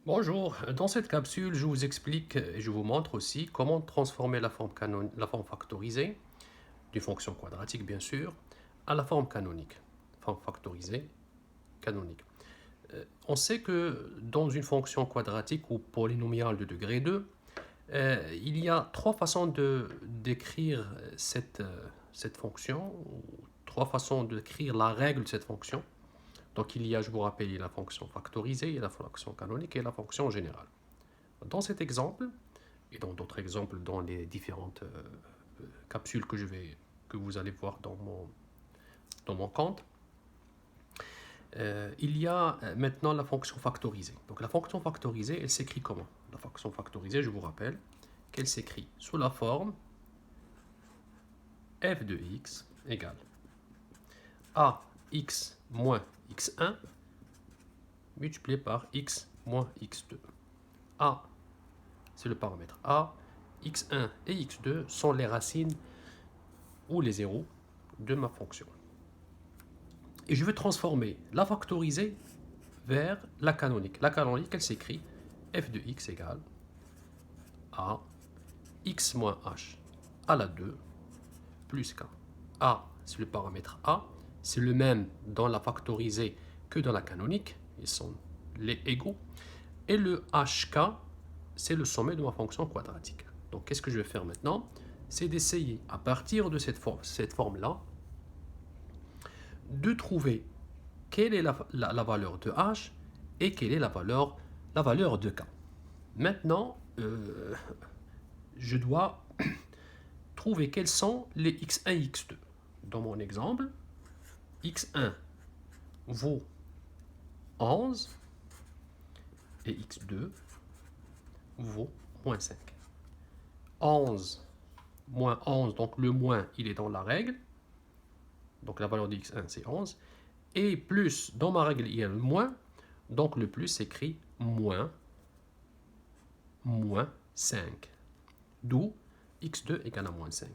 Bonjour, dans cette capsule, je vous explique et je vous montre aussi comment transformer la forme factorisée, d'une fonction quadratique bien sûr, à la forme canonique. Forme factorisée, canonique. On sait que dans une fonction quadratique ou polynomiale de degré 2, il y a trois façons de d'écrire cette fonction, ou trois façons d'écrire la règle de cette fonction. Donc il y a, je vous rappelle, la fonction factorisée, il y a la fonction canonique et la fonction générale. Dans cet exemple, et dans d'autres exemples dans les différentes capsules que vous allez voir dans mon compte, il y a maintenant la fonction factorisée. Donc la fonction factorisée, elle s'écrit comment? La fonction factorisée, je vous rappelle qu'elle s'écrit sous la forme f de x égale ax moins x1 multiplié par x moins x2. A, c'est le paramètre A, x1 et x2 sont les racines ou les zéros de ma fonction. Et je veux transformer la factorisée vers la canonique. La canonique, elle s'écrit f de x égale a x moins h à la 2 plus k. A, c'est le paramètre A, c'est le même dans la factorisée que dans la canonique, ils sont les égaux. Et le hk, c'est le sommet de ma fonction quadratique. Donc qu'est-ce que je vais faire maintenant? C'est d'essayer, à partir de cette forme-là, de trouver quelle est la valeur de h et quelle est la valeur de k. Maintenant, je dois trouver quels sont les x1 et x2. Dans mon exemple, x1 vaut 11 et x2 vaut moins 5. 11 moins 11, donc le moins, il est dans la règle. Donc la valeur de x1, c'est 11. Et plus, dans ma règle, il y a le moins. Donc le plus s'écrit moins 5. D'où x2 égale à moins 5.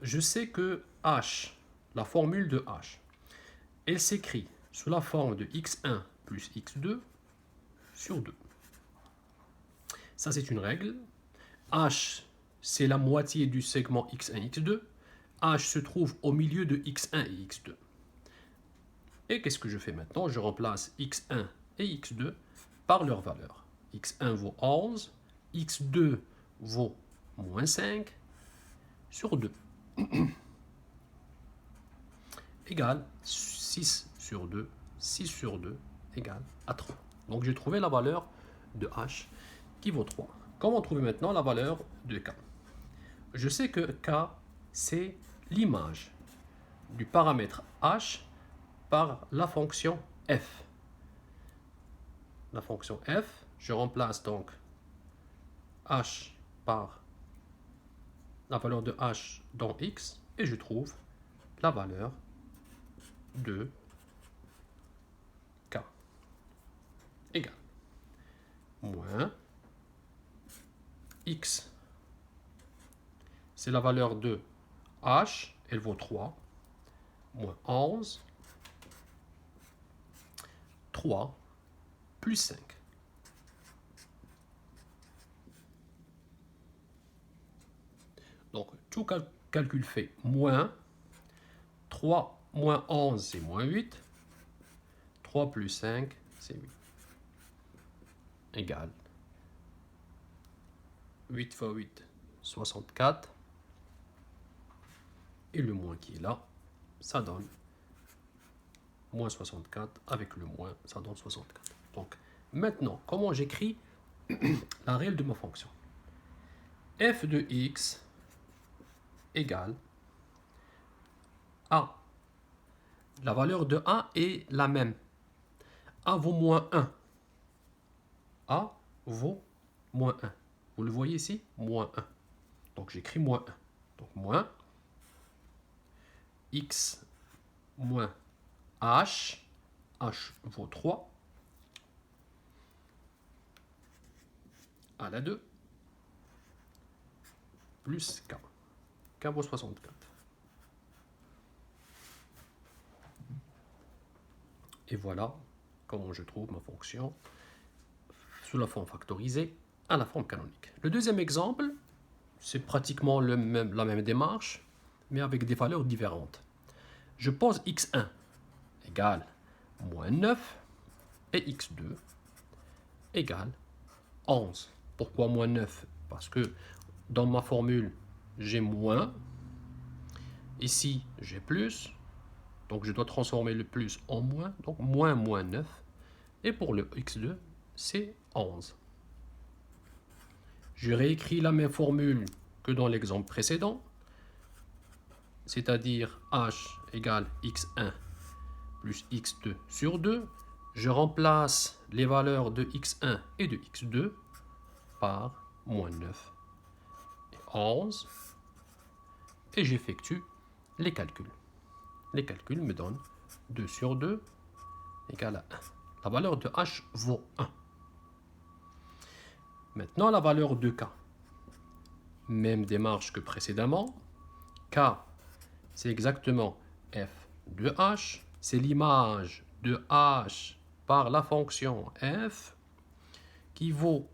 Je sais que h, la formule de h, elle s'écrit sous la forme de x1 plus x2 sur 2. Ça, c'est une règle. H, c'est la moitié du segment x1, x2. H se trouve au milieu de x1 et x2. Et qu'est-ce que je fais maintenant? Je remplace x1 et x2 par leur valeur. x1 vaut 11, x2 vaut moins 5 sur 2 égale 6 sur 2, 6 sur 2 égale à 3. Donc j'ai trouvé la valeur de h qui vaut 3. Comment trouver maintenant la valeur de k? Je sais que k, c'est l'image du paramètre h par la fonction f. La fonction f, je remplace donc h par la valeur de h dans x et je trouve la valeur de k égale moins x. C'est la valeur de h, elle vaut 3, moins 11, 3, plus 5. Donc, tout calcul fait, moins 3 moins 11, c'est moins 8. 3 plus 5, c'est 8. Égale 8 fois 8, 64. Et le moins qui est là, ça donne moins 64. Avec le moins, ça donne 64. Donc, maintenant, comment j'écris la réelle de ma fonction? F de x égale A. La valeur de A est la même. A vaut moins 1. A vaut moins 1. Vous le voyez ici? Moins 1. Donc j'écris moins 1. Donc moins x moins h. H vaut 3. À la 2. Plus k. K vaut 64. Et voilà comment je trouve ma fonction sous la forme factorisée à la forme canonique. Le deuxième exemple, c'est pratiquement la même démarche, mais avec des valeurs différentes. Je pose x1 égale moins 9 et x2 égale 11. Pourquoi moins 9? Parce que dans ma formule, j'ai moins. Ici, j'ai plus. Donc, je dois transformer le plus en moins. Donc, moins 9. Et pour le x2, c'est 11. Je réécris la même formule que dans l'exemple précédent. C'est-à-dire h égale x1 plus x2 sur 2. Je remplace les valeurs de x1 et de x2 par moins 9 et 11. Et j'effectue les calculs. Les calculs me donnent 2 sur 2 égale à 1. La valeur de h vaut 1. Maintenant, la valeur de k. Même démarche que précédemment. K, c'est exactement f de h. C'est l'image de h par la fonction f qui vaut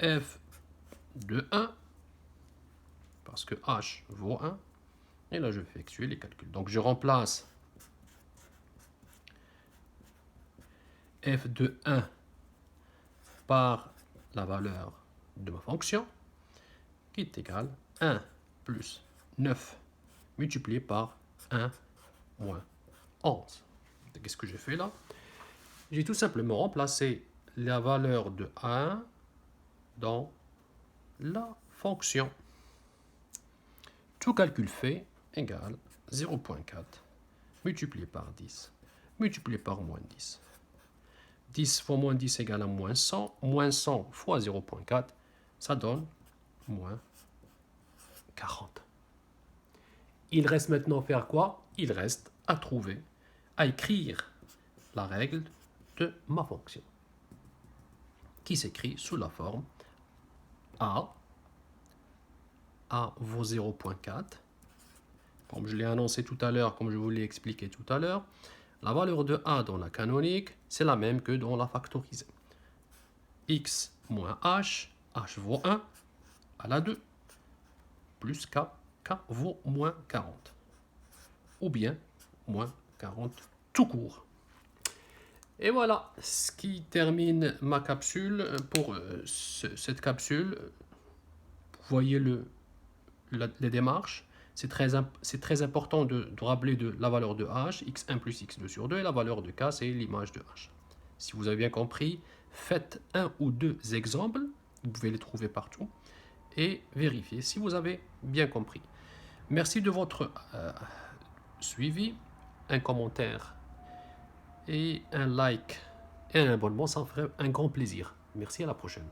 f de 1 parce que h vaut 1. Et là, je vais effectuer les calculs. Donc, je remplace f de 1 par la valeur de ma fonction qui est égale à 1 plus 9 multiplié par 1 moins 11. Qu'est-ce que j'ai fait là? J'ai tout simplement remplacé la valeur de 1 dans la fonction. Tout calcul fait égale 0,4 multiplié par 10 multiplié par moins 10. 10 fois moins 10 égale à moins 100. Moins 100 fois 0,4, ça donne moins 40. Il reste maintenant à faire quoi? Il reste à trouver, à écrire la règle de ma fonction, qui s'écrit sous la forme A vaut 0,4. Comme je l'ai annoncé tout à l'heure, comme je vous l'ai expliqué tout à l'heure, la valeur de A dans la canonique, c'est la même que dans la factorisée. X moins H vaut 1 à la 2, plus K vaut moins 40. Ou bien moins 40 tout court. Et voilà ce qui termine ma capsule. Pour cette capsule, vous voyez les démarches. C'est très important de rappeler la valeur de h, x1 plus x2 sur 2, et la valeur de k, c'est l'image de h. Si vous avez bien compris, faites un ou deux exemples, vous pouvez les trouver partout, et vérifiez si vous avez bien compris. Merci de votre suivi, un commentaire et un like et un abonnement, ça me ferait un grand plaisir. Merci, à la prochaine.